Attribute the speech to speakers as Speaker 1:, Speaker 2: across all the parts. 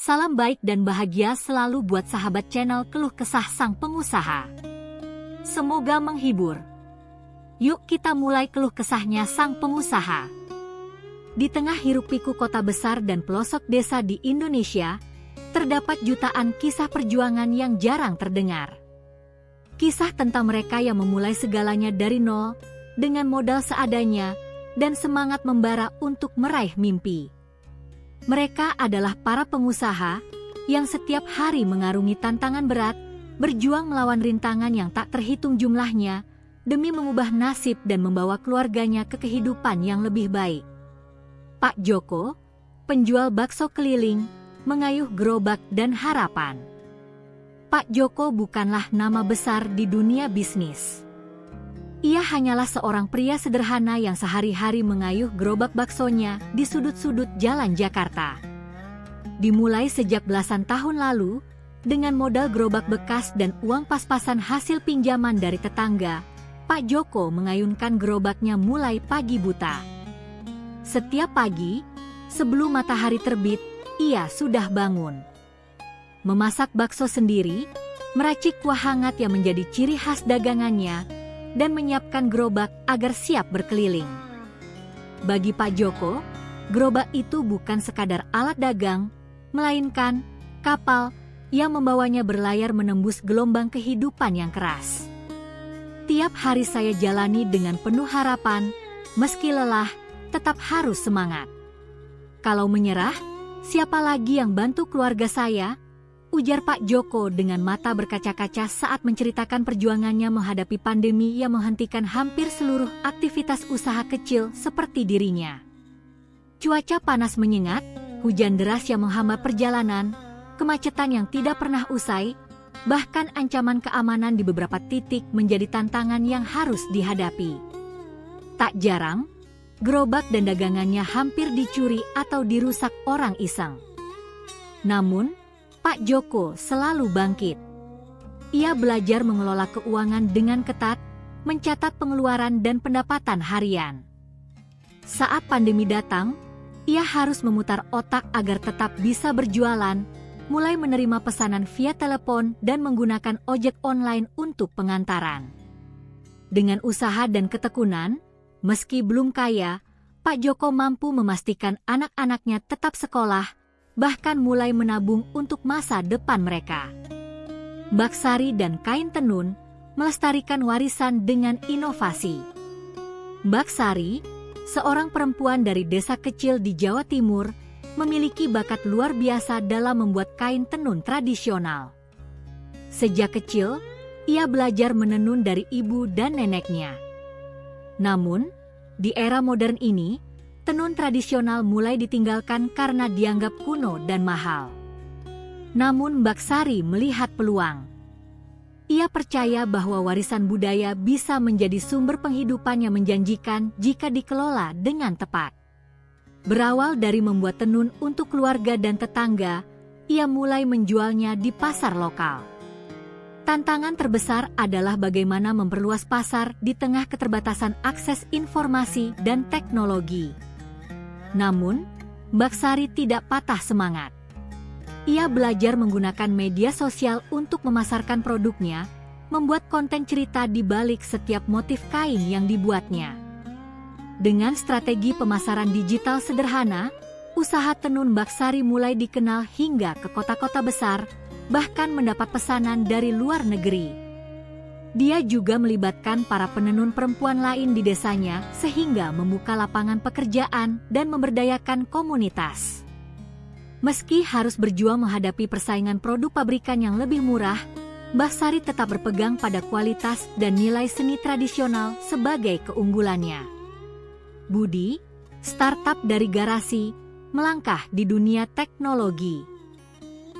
Speaker 1: Salam baik dan bahagia selalu buat sahabat channel Keluh Kesah Sang Pengusaha. Semoga menghibur. Yuk kita mulai keluh kesahnya sang pengusaha. Di tengah hiruk-pikuk kota besar dan pelosok desa di Indonesia, terdapat jutaan kisah perjuangan yang jarang terdengar. Kisah tentang mereka yang memulai segalanya dari nol, dengan modal seadanya, dan semangat membara untuk meraih mimpi. Mereka adalah para pengusaha yang setiap hari mengarungi tantangan berat, berjuang melawan rintangan yang tak terhitung jumlahnya, demi mengubah nasib dan membawa keluarganya ke kehidupan yang lebih baik. Pak Joko, penjual bakso keliling, mengayuh gerobak dan harapan. Pak Joko bukanlah nama besar di dunia bisnis. Ia hanyalah seorang pria sederhana yang sehari-hari mengayuh gerobak baksonya di sudut-sudut jalan Jakarta. Dimulai sejak belasan tahun lalu, dengan modal gerobak bekas dan uang pas-pasan hasil pinjaman dari tetangga, Pak Joko mengayunkan gerobaknya mulai pagi buta. Setiap pagi, sebelum matahari terbit, ia sudah bangun. Memasak bakso sendiri, meracik kuah hangat yang menjadi ciri khas dagangannya, dan menyiapkan gerobak agar siap berkeliling. Bagi Pak Joko, gerobak itu bukan sekadar alat dagang, melainkan kapal yang membawanya berlayar menembus gelombang kehidupan yang keras. Tiap hari saya jalani dengan penuh harapan, meski lelah, tetap harus semangat. Kalau menyerah, siapa lagi yang bantu keluarga saya? Ujar Pak Joko dengan mata berkaca-kaca saat menceritakan perjuangannya menghadapi pandemi yang menghentikan hampir seluruh aktivitas usaha kecil seperti dirinya. Cuaca panas menyengat, hujan deras yang menghambat perjalanan, kemacetan yang tidak pernah usai, bahkan ancaman keamanan di beberapa titik menjadi tantangan yang harus dihadapi. Tak jarang, gerobak dan dagangannya hampir dicuri atau dirusak orang iseng. Namun, Pak Joko selalu bangkit. Ia belajar mengelola keuangan dengan ketat, mencatat pengeluaran dan pendapatan harian. Saat pandemi datang, ia harus memutar otak agar tetap bisa berjualan, mulai menerima pesanan via telepon dan menggunakan ojek online untuk pengantaran. Dengan usaha dan ketekunan, meski belum kaya, Pak Joko mampu memastikan anak-anaknya tetap sekolah, bahkan mulai menabung untuk masa depan mereka. Mbak Sari dan kain tenun melestarikan warisan dengan inovasi. Mbak Sari, seorang perempuan dari desa kecil di Jawa Timur, memiliki bakat luar biasa dalam membuat kain tenun tradisional. Sejak kecil, ia belajar menenun dari ibu dan neneknya. Namun, di era modern ini, tenun tradisional mulai ditinggalkan karena dianggap kuno dan mahal. Namun Mbak Sari melihat peluang. Ia percaya bahwa warisan budaya bisa menjadi sumber penghidupan yang menjanjikan jika dikelola dengan tepat. Berawal dari membuat tenun untuk keluarga dan tetangga, ia mulai menjualnya di pasar lokal. Tantangan terbesar adalah bagaimana memperluas pasar di tengah keterbatasan akses informasi dan teknologi. Namun, Mbak Sari tidak patah semangat. Ia belajar menggunakan media sosial untuk memasarkan produknya, membuat konten cerita di balik setiap motif kain yang dibuatnya. Dengan strategi pemasaran digital sederhana, usaha tenun Mbak Sari mulai dikenal hingga ke kota-kota besar, bahkan mendapat pesanan dari luar negeri. Dia juga melibatkan para penenun perempuan lain di desanya sehingga membuka lapangan pekerjaan dan memberdayakan komunitas. Meski harus berjuang menghadapi persaingan produk pabrikan yang lebih murah, Mbak Sari tetap berpegang pada kualitas dan nilai seni tradisional sebagai keunggulannya. Budi, startup dari garasi, melangkah di dunia teknologi.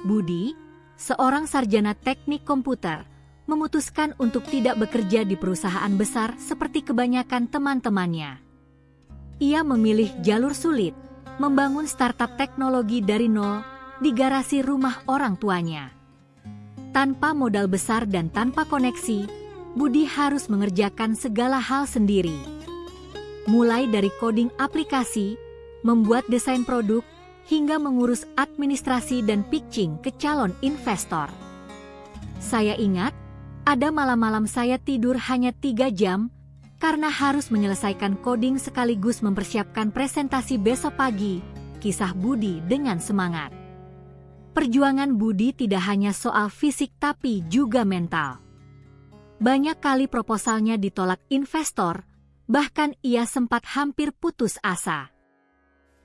Speaker 1: Budi, seorang sarjana teknik komputer, memutuskan untuk tidak bekerja di perusahaan besar seperti kebanyakan teman-temannya. Ia memilih jalur sulit, membangun startup teknologi dari nol di garasi rumah orang tuanya. Tanpa modal besar dan tanpa koneksi, Budi harus mengerjakan segala hal sendiri. Mulai dari coding aplikasi, membuat desain produk, hingga mengurus administrasi dan pitching ke calon investor. Saya ingat, ada malam-malam saya tidur hanya 3 jam, karena harus menyelesaikan coding sekaligus mempersiapkan presentasi besok pagi, kisah Budi dengan semangat. Perjuangan Budi tidak hanya soal fisik tapi juga mental. Banyak kali proposalnya ditolak investor, bahkan ia sempat hampir putus asa.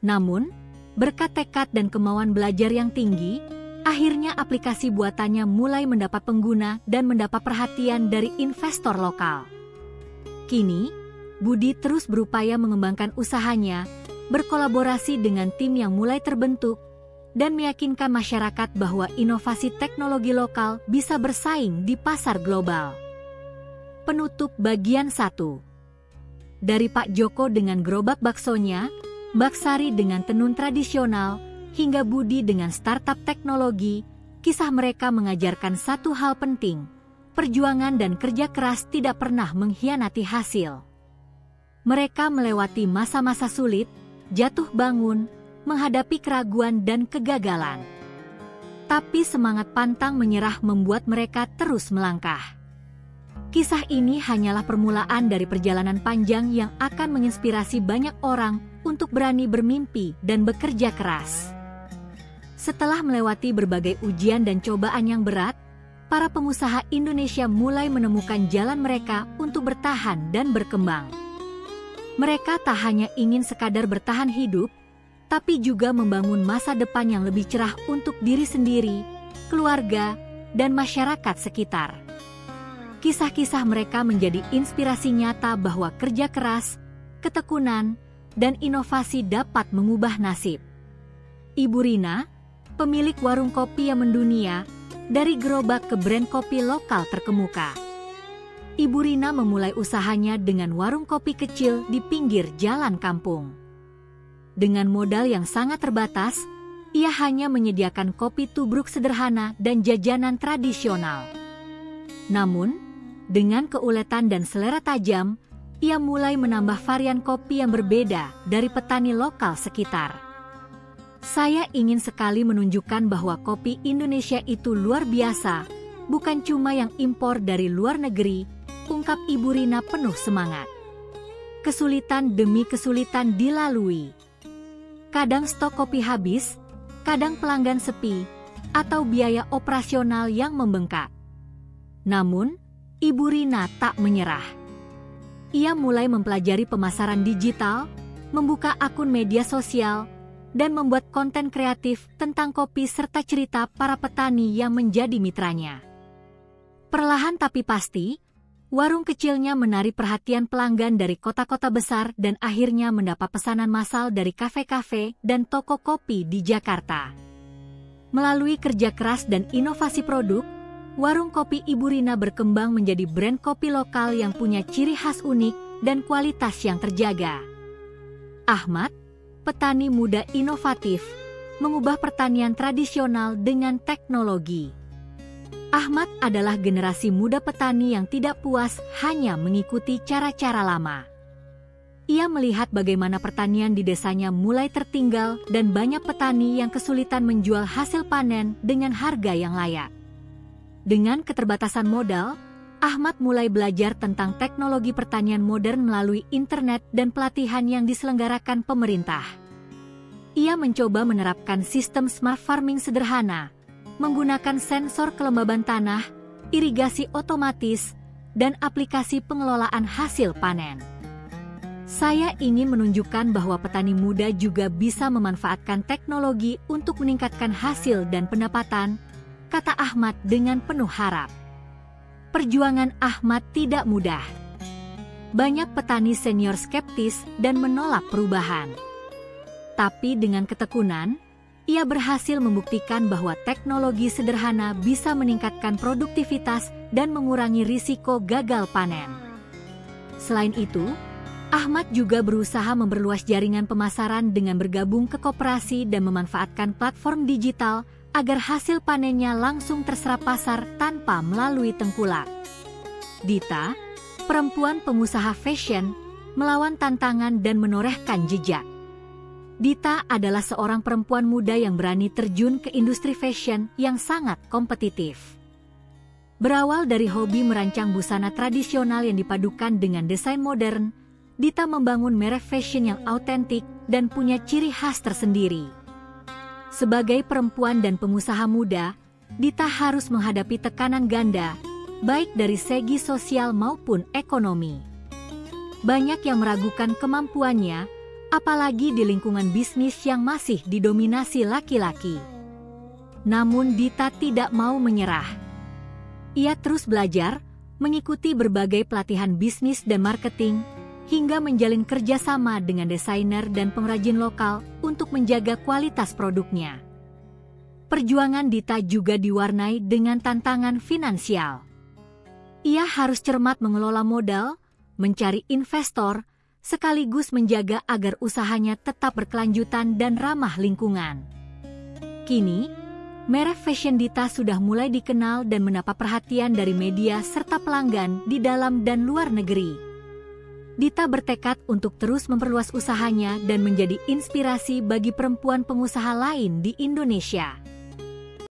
Speaker 1: Namun, berkat tekad dan kemauan belajar yang tinggi, akhirnya aplikasi buatannya mulai mendapat pengguna dan mendapat perhatian dari investor lokal. Kini, Budi terus berupaya mengembangkan usahanya, berkolaborasi dengan tim yang mulai terbentuk, dan meyakinkan masyarakat bahwa inovasi teknologi lokal bisa bersaing di pasar global. Penutup bagian 1. Dari Pak Joko dengan gerobak baksonya, Baksari dengan tenun tradisional, hingga Budi dengan startup teknologi, kisah mereka mengajarkan satu hal penting: perjuangan dan kerja keras tidak pernah mengkhianati hasil. Mereka melewati masa-masa sulit, jatuh bangun, menghadapi keraguan dan kegagalan. Tapi semangat pantang menyerah membuat mereka terus melangkah. Kisah ini hanyalah permulaan dari perjalanan panjang yang akan menginspirasi banyak orang untuk berani bermimpi dan bekerja keras. Setelah melewati berbagai ujian dan cobaan yang berat, para pengusaha Indonesia mulai menemukan jalan mereka untuk bertahan dan berkembang. Mereka tak hanya ingin sekadar bertahan hidup, tapi juga membangun masa depan yang lebih cerah untuk diri sendiri, keluarga, dan masyarakat sekitar. Kisah-kisah mereka menjadi inspirasi nyata bahwa kerja keras, ketekunan, dan inovasi dapat mengubah nasib. Ibu Rina, pemilik warung kopi yang mendunia, dari gerobak ke brand kopi lokal terkemuka. Ibu Rina memulai usahanya dengan warung kopi kecil di pinggir jalan kampung. Dengan modal yang sangat terbatas, ia hanya menyediakan kopi tubruk sederhana dan jajanan tradisional. Namun, dengan keuletan dan selera tajam, ia mulai menambah varian kopi yang berbeda dari petani lokal sekitar. Saya ingin sekali menunjukkan bahwa kopi Indonesia itu luar biasa, bukan cuma yang impor dari luar negeri, ungkap Ibu Rina penuh semangat. Kesulitan demi kesulitan dilalui. Kadang stok kopi habis, kadang pelanggan sepi, atau biaya operasional yang membengkak. Namun, Ibu Rina tak menyerah. Ia mulai mempelajari pemasaran digital, membuka akun media sosial, dan membuat konten kreatif tentang kopi serta cerita para petani yang menjadi mitranya. Perlahan tapi pasti, warung kecilnya menarik perhatian pelanggan dari kota-kota besar dan akhirnya mendapat pesanan massal dari kafe-kafe dan toko kopi di Jakarta. Melalui kerja keras dan inovasi produk, warung kopi Ibu Rina berkembang menjadi brand kopi lokal yang punya ciri khas unik dan kualitas yang terjaga. Ahmad, petani muda inovatif, mengubah pertanian tradisional dengan teknologi. Ahmad adalah generasi muda petani yang tidak puas hanya mengikuti cara-cara lama. Ia melihat bagaimana pertanian di desanya mulai tertinggal dan banyak petani yang kesulitan menjual hasil panen dengan harga yang layak. Dengan keterbatasan modal, Ahmad mulai belajar tentang teknologi pertanian modern melalui internet dan pelatihan yang diselenggarakan pemerintah. Ia mencoba menerapkan sistem smart farming sederhana, menggunakan sensor kelembaban tanah, irigasi otomatis, dan aplikasi pengelolaan hasil panen. Saya ingin menunjukkan bahwa petani muda juga bisa memanfaatkan teknologi untuk meningkatkan hasil dan pendapatan, kata Ahmad dengan penuh harap. Perjuangan Ahmad tidak mudah. Banyak petani senior skeptis dan menolak perubahan. Tapi dengan ketekunan, ia berhasil membuktikan bahwa teknologi sederhana bisa meningkatkan produktivitas dan mengurangi risiko gagal panen. Selain itu, Ahmad juga berusaha memperluas jaringan pemasaran dengan bergabung ke koperasi dan memanfaatkan platform digital agar hasil panennya langsung terserap pasar tanpa melalui tengkulak. Dita, perempuan pengusaha fashion, melawan tantangan dan menorehkan jejak. Dita adalah seorang perempuan muda yang berani terjun ke industri fashion yang sangat kompetitif. Berawal dari hobi merancang busana tradisional yang dipadukan dengan desain modern, Dita membangun merek fashion yang autentik dan punya ciri khas tersendiri. Sebagai perempuan dan pengusaha muda, Dita harus menghadapi tekanan ganda, baik dari segi sosial maupun ekonomi. Banyak yang meragukan kemampuannya, apalagi di lingkungan bisnis yang masih didominasi laki-laki. Namun Dita tidak mau menyerah. Ia terus belajar, mengikuti berbagai pelatihan bisnis dan marketing, hingga menjalin kerjasama dengan desainer dan pengrajin lokal untuk menjaga kualitas produknya. Perjuangan Dita juga diwarnai dengan tantangan finansial. Ia harus cermat mengelola modal, mencari investor, sekaligus menjaga agar usahanya tetap berkelanjutan dan ramah lingkungan. Kini, merek fashion Dita sudah mulai dikenal dan mendapat perhatian dari media serta pelanggan di dalam dan luar negeri. Dita bertekad untuk terus memperluas usahanya dan menjadi inspirasi bagi perempuan pengusaha lain di Indonesia.